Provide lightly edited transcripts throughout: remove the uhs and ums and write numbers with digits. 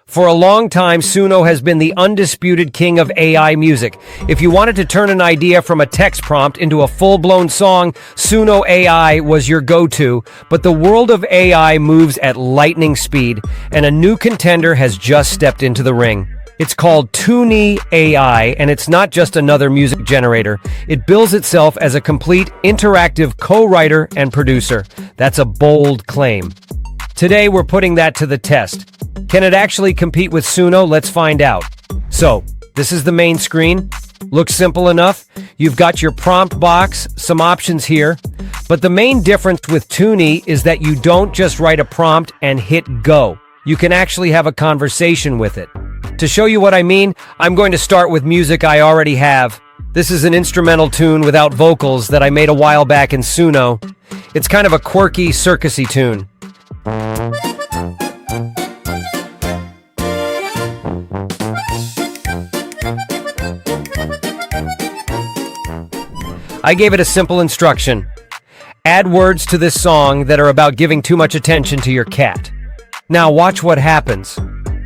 For a long time, Suno has been the undisputed king of AI music. If you wanted to turn an idea from a text prompt into a full-blown song, Suno AI was your go-to. But the world of AI moves at lightning speed, and a new contender has just stepped into the ring. It's called Tunee AI, and it's not just another music generator. It bills itself as a complete interactive co-writer and producer. That's a bold claim. Today, we're putting that to the test. Can it actually compete with Suno? Let's find out. So, this is the main screen. Looks simple enough. You've got your prompt box, some options here. But the main difference with Tunee is that you don't just write a prompt and hit go. You can actually have a conversation with it. To show you what I mean, I'm going to start with music I already have. This is an instrumental tune without vocals that I made a while back in Suno. It's kind of a quirky, circusy tune. I gave it a simple instruction. Add words to this song that are about giving too much attention to your cat. Now watch what happens.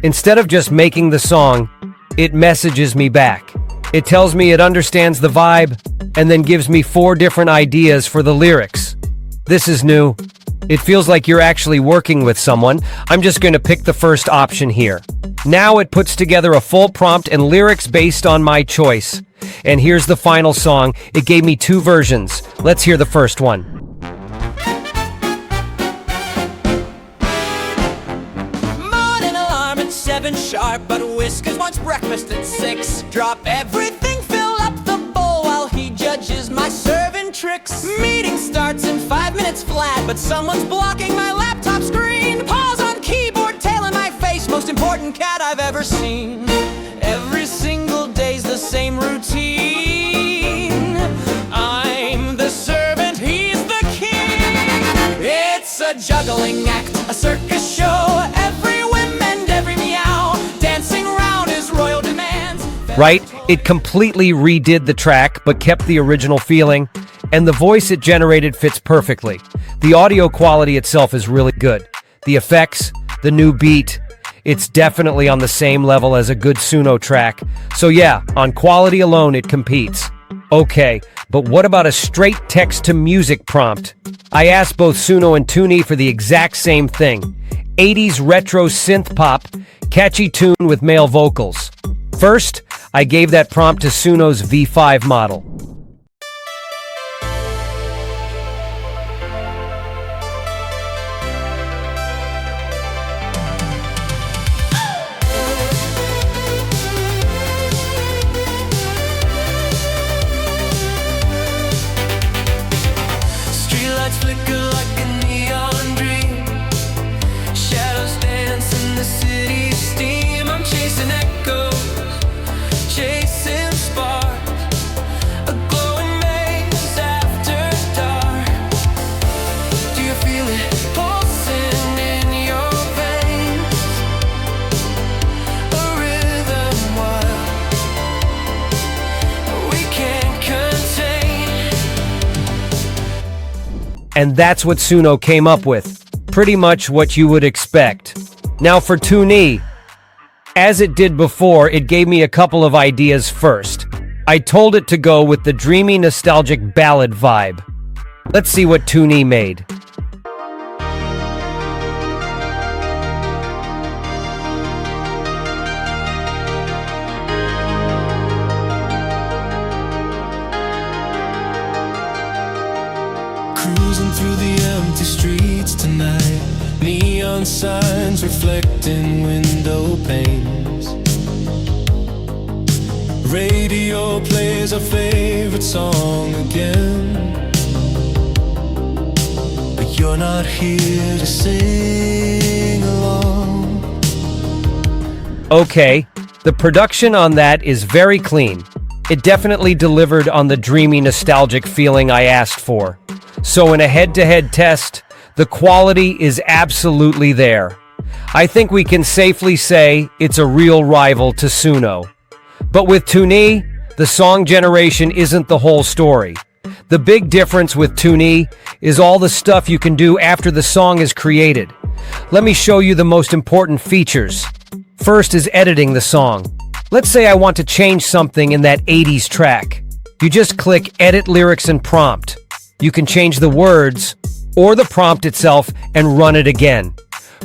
Instead of just making the song, it messages me back. It tells me it understands the vibe and then gives me 4 different ideas for the lyrics. This is new. It feels like you're actually working with someone. I'm just going to pick the first option here. Now it puts together a full prompt and lyrics based on my choice. And here's the final song. It gave me 2 versions. Let's hear the first one. Morning alarm at 7 sharp, but Whiskers wants breakfast at 6. Drop everything, fill up the bowl while he judges my serving tricks. Meeting starts in 5 minutes flat, but someone's blocking my laptop screen. Pause on keyboard, tail in my face, most important cat I've ever seen. Every single day's the same routine. I'm the servant, he's the king. It's a juggling act, a circus show. Every whim and every meow, dancing around his royal demands. Right? It completely redid the track, but kept the original feeling, and the voice it generated fits perfectly. The audio quality itself is really good. The effects, the new beat, it's definitely on the same level as a good Suno track. So yeah, on quality alone, it competes. Okay, but what about a straight text-to-music prompt? I asked both Suno and Tunee for the exact same thing. 80s retro synth pop, catchy tune with male vocals. First, I gave that prompt to Suno's V5 model. Streetlights flicker like a neon dream. Shadows dance in the city's steam. I'm chasing echoes, chasing sparks, a glowing maze after dark. Do you feel it pulsing in your veins? A rhythm wild we can't contain. And that's what Suno came up with. Pretty much what you would expect. Now for Tunee, as it did before, it gave me a couple of ideas first. I told it to go with the dreamy, nostalgic ballad vibe. Let's see what Tunee made. Cruising through the empty streets tonight, neon signs reflecting window panes. Radio plays our favorite song again, but you're not here to sing along. Okay, the production on that is very clean. It definitely delivered on the dreamy, nostalgic feeling I asked for. So in a head-to-head test, the quality is absolutely there. I think we can safely say it's a real rival to Suno. But with Tunee, the song generation isn't the whole story. The big difference with Tunee is all the stuff you can do after the song is created. Let me show you the most important features. First is editing the song. Let's say I want to change something in that 80s track. You just click Edit Lyrics and Prompt. You can change the words or the prompt itself and run it again.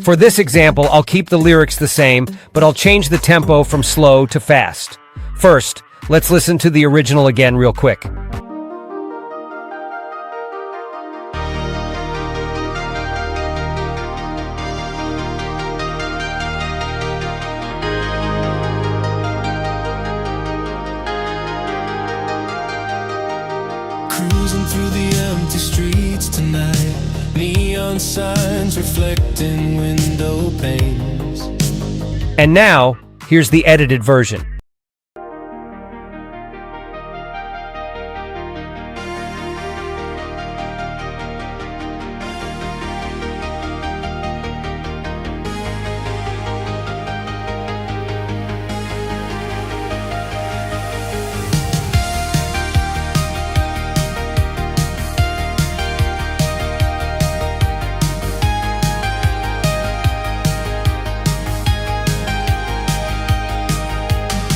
For this example, I'll keep the lyrics the same, but I'll change the tempo from slow to fast. First, let's listen to the original again real quick. Cruising through the empty streets tonight, neon signs reflecting window panes. And now, here's the edited version.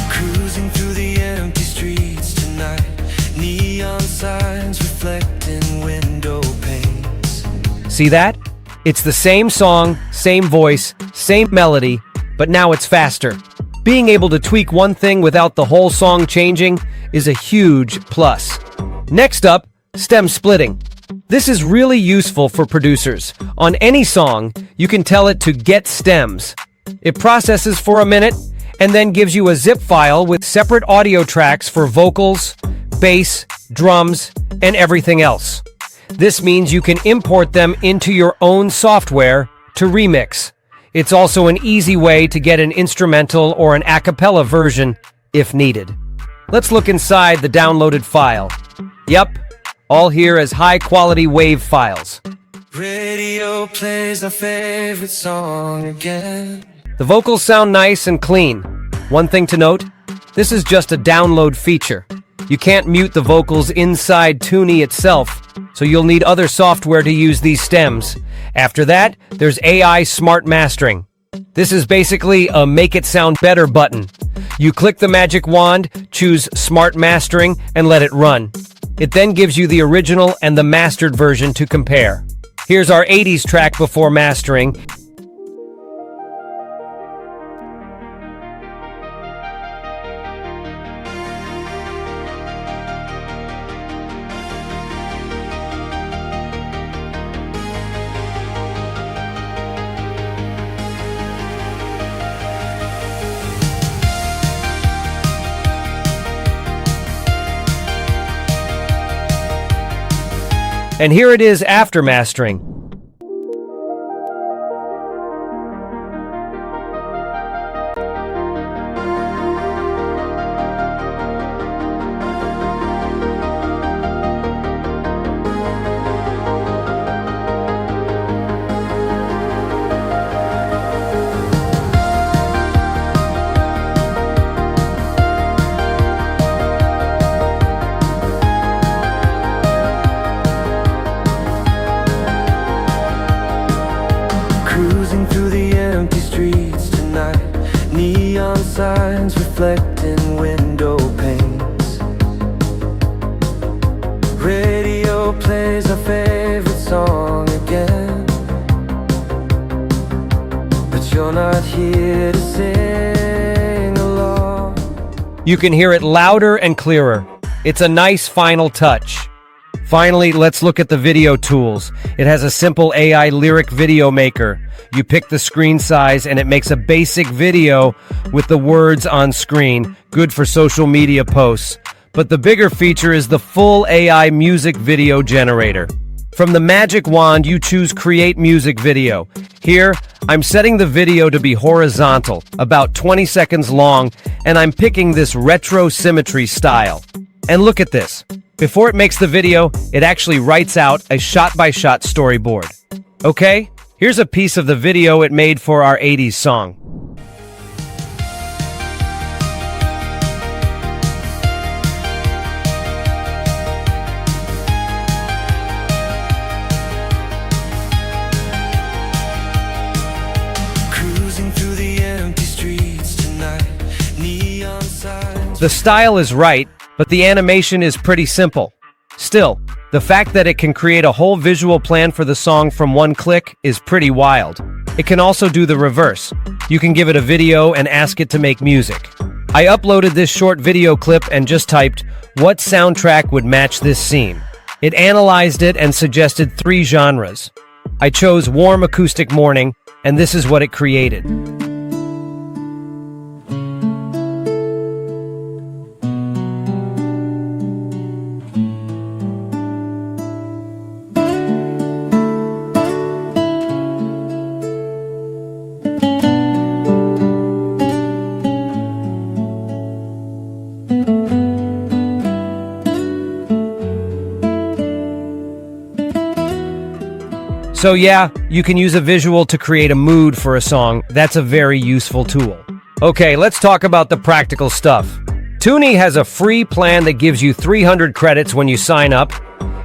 Cruising through the empty streets tonight, neon signs reflecting window panes. See that? It's the same song, same voice, same melody, but now it's faster. Being able to tweak one thing without the whole song changing is a huge plus. Next up, stem splitting. This is really useful for producers. On any song, you can tell it to get stems. It processes for a minute and then gives you a zip file with separate audio tracks for vocals, bass, drums, and everything else. This means you can import them into your own software to remix. It's also an easy way to get an instrumental or an a cappella version if needed. Let's look inside the downloaded file. Yep, all here as high-quality WAV files. Radio plays our favorite song again. The vocals sound nice and clean. One thing to note, this is just a download feature. You can't mute the vocals inside Tuni itself, so you'll need other software to use these stems. After that, there's AI Smart Mastering. This is basically a Make It Sound Better button. You click the magic wand, choose Smart Mastering, and let it run. It then gives you the original and the mastered version to compare. Here's our 80s track before mastering. And here it is after mastering. Cruising through the empty streets tonight, neon signs reflecting window panes. Radio plays our favorite song again, but you're not here to sing along. You can hear it louder and clearer. It's a nice final touch. Finally, let's look at the video tools. It has a simple AI lyric video maker. You pick the screen size and it makes a basic video with the words on screen, good for social media posts. But the bigger feature is the full AI music video generator. From the magic wand, you choose Create Music Video. Here, I'm setting the video to be horizontal, about 20 seconds long, and I'm picking this retro symmetry style. And look at this. Before it makes the video, it actually writes out a shot-by-shot storyboard. Okay, here's a piece of the video it made for our 80s song. Cruising through the empty streets The style is right, but the animation is pretty simple. Still, the fact that it can create a whole visual plan for the song from one click is pretty wild. It can also do the reverse. You can give it a video and ask it to make music. I uploaded this short video clip and just typed, "What soundtrack would match this scene?" It analyzed it and suggested 3 genres. I chose Warm Acoustic Morning, and this is what it created. So yeah, you can use a visual to create a mood for a song. That's a very useful tool. Okay, let's talk about the practical stuff. Tuni has a free plan that gives you 300 credits when you sign up,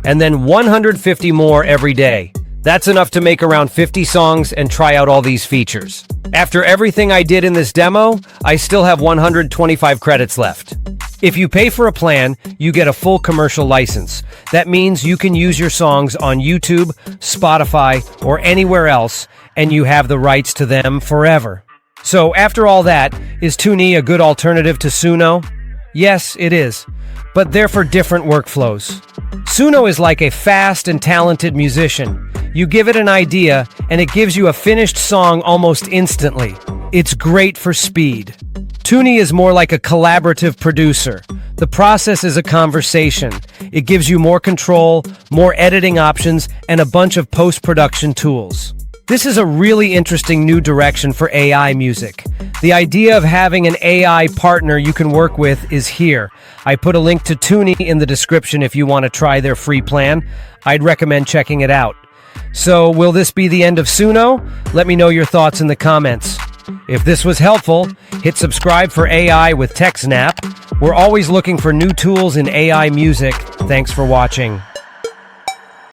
and then 150 more every day. That's enough to make around 50 songs and try out all these features. After everything I did in this demo, I still have 125 credits left. If you pay for a plan, you get a full commercial license. That means you can use your songs on YouTube, Spotify, or anywhere else, and you have the rights to them forever. So after all that, is Tuni a good alternative to Suno? Yes, it is, but they're for different workflows. Suno is like a fast and talented musician. You give it an idea, and it gives you a finished song almost instantly. It's great for speed. Tuni is more like a collaborative producer. The process is a conversation. It gives you more control, more editing options, and a bunch of post-production tools. This is a really interesting new direction for AI music. The idea of having an AI partner you can work with is here. I put a link to Tuni in the description if you want to try their free plan. I'd recommend checking it out. So, will this be the end of Suno? Let me know your thoughts in the comments. If this was helpful, hit subscribe for AI with TechSnap. We're always looking for new tools in AI music. Thanks for watching.